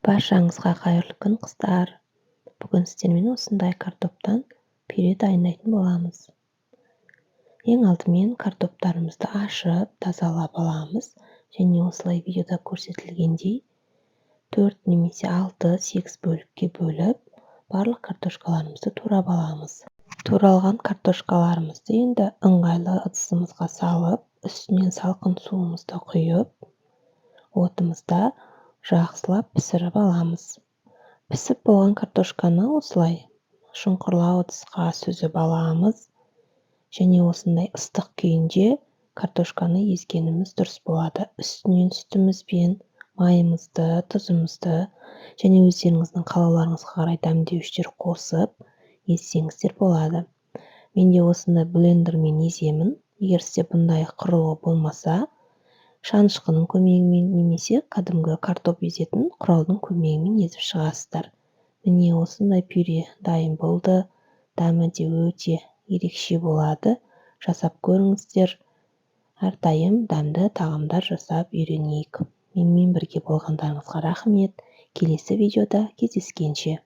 Баршаңызға қайырлы күн, қыздар. Бүгін сіздермен осындай картоптан пюре дайындайтын боламыз. Ең алдымен картоптарымызды ашып, тазалап аламыз. Және осылай видеода көрсетілгендей 4 немесе 6-8 бөлікке бөліп, барлық картошкаларымызды турап аламыз. Туралған картошкаларымызды енді ыңғайлы ыдысымызға салып, үстінен салқын суымызды құйып, отымызда жақсылап пісіріп аламыз. Пісіп болған картошканы осылай шұңқырлау ыдысқа сүзіп аламыз. Және осындай ыстық күйінде картошканы езгеніміз дұрыс болады. Үстінен сүтімізбен майымызды, тұзымызды және өздеріңіздің қалауларыңызға қарай дәмдеуіштер қосып езсеңіздер болады. Менде осындай блендермен еземін. Егер сізде бұндай құрылғы болмаса, шанышқының көмегімен немесе кәдімгі картоп езетін құралдың көмегімен езіп шығасыздар. Міне осындай пюре дайын болды. Дәмі де өте ерекше болады. Жасап көріңіздер. Әрдайым дәмді тағамдар жасап үйренейік. Менімен бірге болғандарыңызға рахмет. Келесі видеода кездескенше.